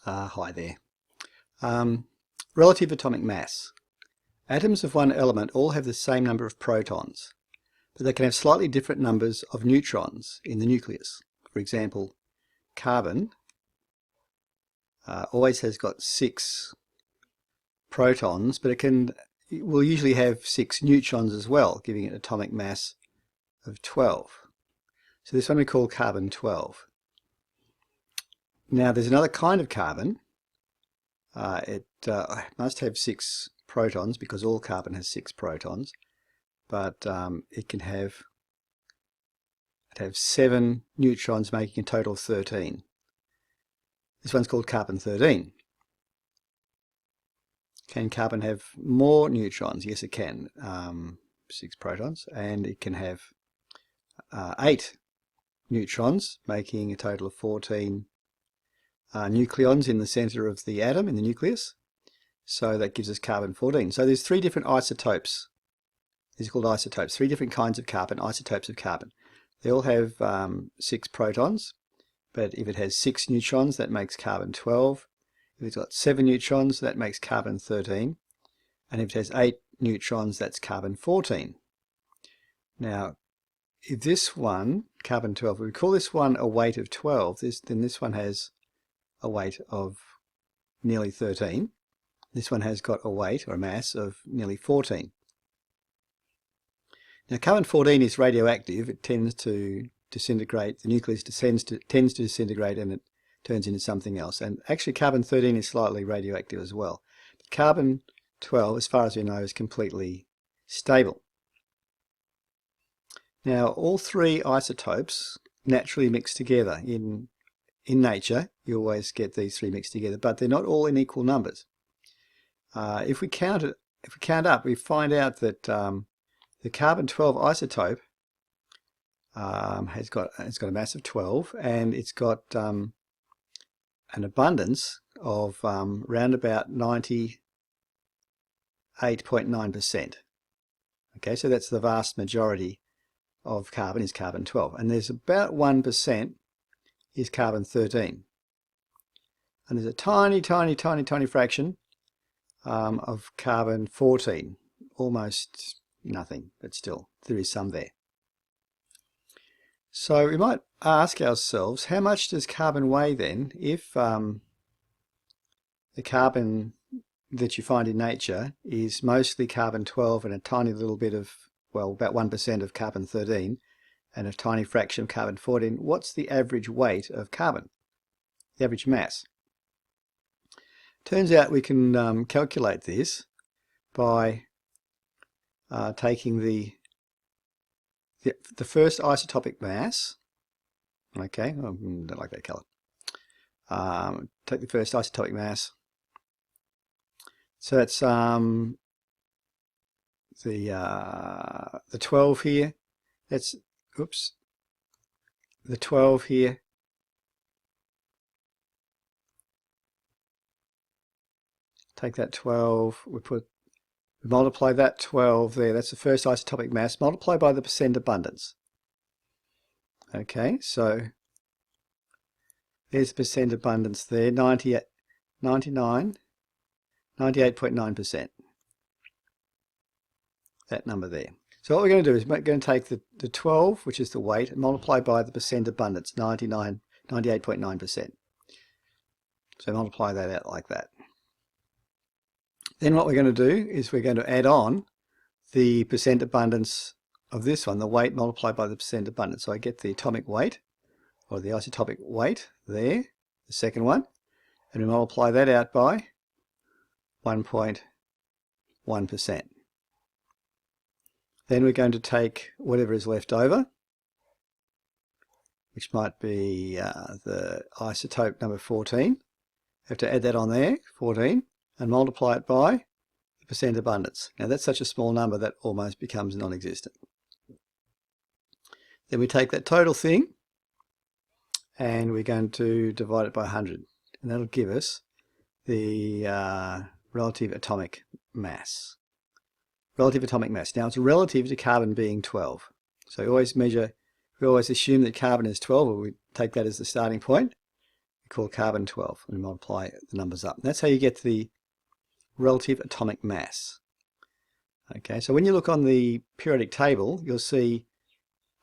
Hi there. Relative atomic mass. Atoms of one element all have the same number of protons, but they can have slightly different numbers of neutrons in the nucleus. For example, carbon always has got 6 protons, but it will usually have 6 neutrons as well, giving it an atomic mass of 12. So this one we call carbon 12. Now there's another kind of carbon. It must have 6 protons because all carbon has 6 protons, but it can have 7 neutrons, making a total of 13. This one's called carbon 13. Can carbon have more neutrons? Yes, it can. 6 protons, and it can have 8 neutrons, making a total of 14 nucleons in the center of the atom, in the nucleus. So that gives us carbon 14. So there's 3 different isotopes. These are called isotopes. 3 different kinds of carbon, isotopes of carbon. They all have 6 protons, but if it has 6 neutrons, that makes carbon 12. If it's got 7 neutrons, that makes carbon 13. And if it has 8 neutrons, that's carbon 14. Now, if this one, carbon 12, we call this one a weight of 12, then this one has a weight of nearly 13. This one has got a weight or a mass of nearly 14. Now carbon 14 is radioactive. It tends to disintegrate. The nucleus tends to disintegrate, and it turns into something else. And actually carbon 13 is slightly radioactive as well. But carbon 12, as far as we know, is completely stable. Now all 3 isotopes naturally mix together. In nature, you always get these 3 mixed together, but they're not all in equal numbers. If we count up, we find out that the carbon 12 isotope has got a mass of 12, and it's got an abundance of round about 98.9%. Okay, so that's the vast majority of carbon is carbon 12, and there's about 1% is carbon 13, and there's a tiny fraction of carbon 14, almost nothing, but still there is some there. So we might ask ourselves, how much does carbon weigh then if the carbon that you find in nature is mostly carbon 12 and a tiny little bit of, well, about 1% of carbon 13 and a tiny fraction of carbon 14, what's the average weight of carbon, the average mass? Turns out we can calculate this by taking the first isotopic mass. Okay, I don't like that colour. Take the first isotopic mass. So that's the 12 here. That's the 12 here. Take that 12, we multiply that 12 there, that's the first isotopic mass, multiply by the percent abundance. Okay, so there's the percent abundance there, 98.9%. That number there. So what we're going to do is we're going to take the 12, which is the weight, and multiply by the percent abundance, 98.9%. So multiply that out like that. Then what we're going to do is we're going to add on the percent abundance of this one, the weight multiplied by the percent abundance. So I get the atomic weight, or the isotopic weight there, the second one, and we multiply that out by 1.1%. Then we're going to take whatever is left over, which might be the isotope number 14. Have to add that on there, 14, and multiply it by the percent abundance. Now that's such a small number that almost becomes non-existent. Then we take that total thing and we're going to divide it by 100, and that'll give us the relative atomic mass. Relative atomic mass. Now it's relative to carbon being 12. So we always assume that carbon is 12, or we take that as the starting point. call carbon 12 and multiply the numbers up. And that's how you get the relative atomic mass. Okay, so when you look on the periodic table, you'll see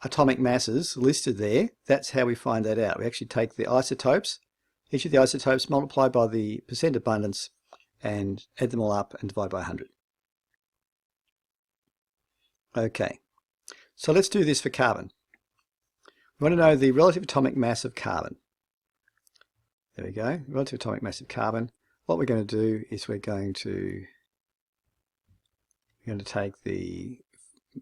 atomic masses listed there. That's how we find that out. We actually take the isotopes, each of the isotopes, multiply by the percent abundance and add them all up and divide by 100. Okay, so let's do this for carbon. We want to know the relative atomic mass of carbon. There we go, relative atomic mass of carbon. What we're going to do is we're going to take the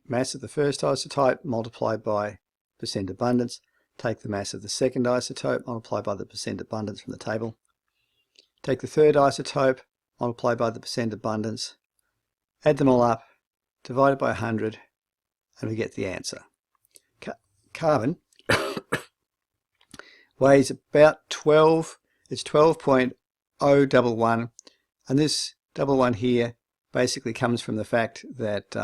mass of the first isotope multiplied by percent abundance, take the mass of the second isotope multiplied by the percent abundance from the table, take the third isotope multiplied by the percent abundance, add them all up, divide it by 100, and we get the answer. Carbon weighs about 12, it's 12.011, and this 11 here basically comes from the fact that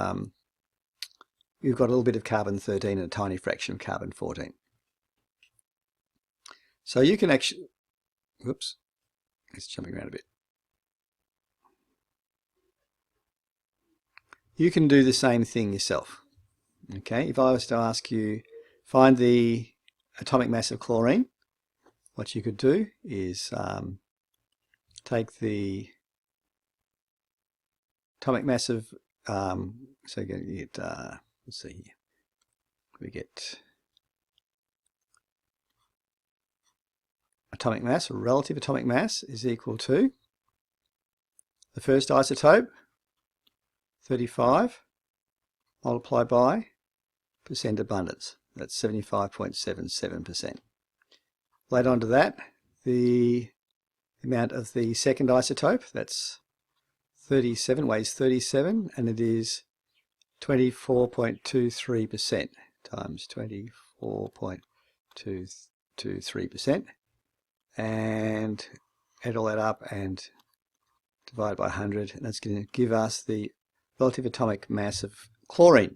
you've got a little bit of carbon-13 and a tiny fraction of carbon-14. So you can actually, whoops, it's jumping around a bit. You can do the same thing yourself. Okay, if I was to ask you, find the atomic mass of chlorine, what you could do is take the atomic mass of, so you're going to get, let's see here, we get atomic mass, or relative atomic mass, is equal to the first isotope, 35, multiplied by percent abundance. That's 75.77%. Later on to that, the amount of the second isotope, that's 37, weighs 37, and it is 24.23% times 24.23%, and add all that up and divide by 100, and that's going to give us the relative atomic mass of chlorine.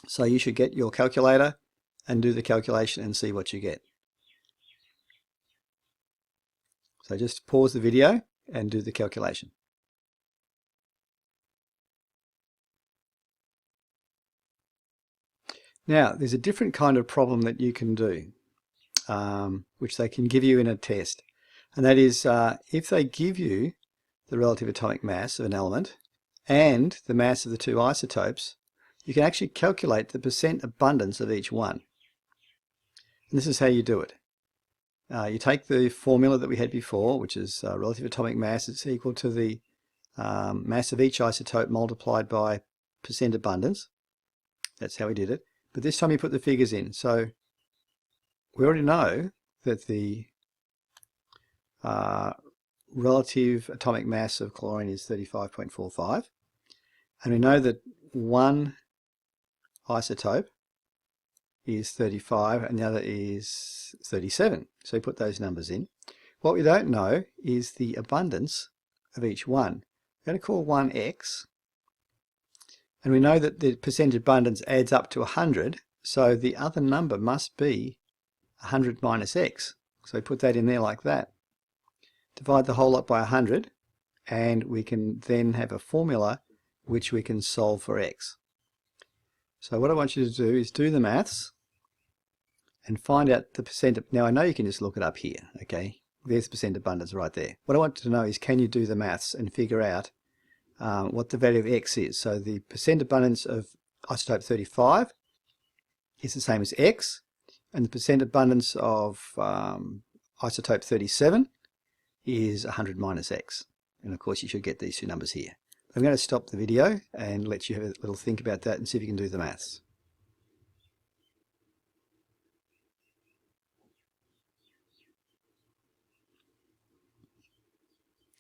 So you should get your calculator and do the calculation and see what you get. So just pause the video and do the calculation. Now, there's a different kind of problem that you can do, which they can give you in a test. And that is, if they give you the relative atomic mass of an element and the mass of the two isotopes, you can actually calculate the percent abundance of each one. And this is how you do it. You take the formula that we had before, which is relative atomic mass is equal to the mass of each isotope multiplied by percent abundance. That's how we did it. But this time you put the figures in. So we already know that the relative atomic mass of chlorine is 35.45. And we know that one isotope is 35 and the other is 37. So we put those numbers in. What we don't know is the abundance of each one. We're going to call one X. And we know that the percentage abundance adds up to 100. So the other number must be 100 minus X. So we put that in there like that. Divide the whole lot by 100. And we can then have a formula which we can solve for X. So what I want you to do is do the maths and find out the percent. Now I know you can just look it up here, okay? There's percent abundance right there. What I want to know is, can you do the maths and figure out what the value of X is? So the percent abundance of isotope 35 is the same as X, and the percent abundance of isotope 37 is 100 minus X. And of course you should get these two numbers here. I'm going to stop the video and let you have a little think about that and see if you can do the maths.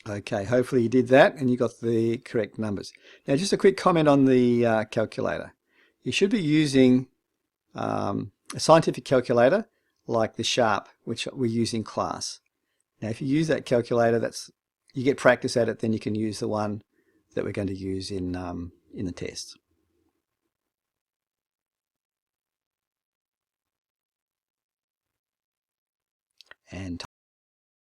Okay, hopefully you did that and you got the correct numbers. Now just a quick comment on the calculator. You should be using a scientific calculator like the Sharp, which we use in class. Now if you use that calculator, you get practice at it, then you can use the one that we're going to use in the test. and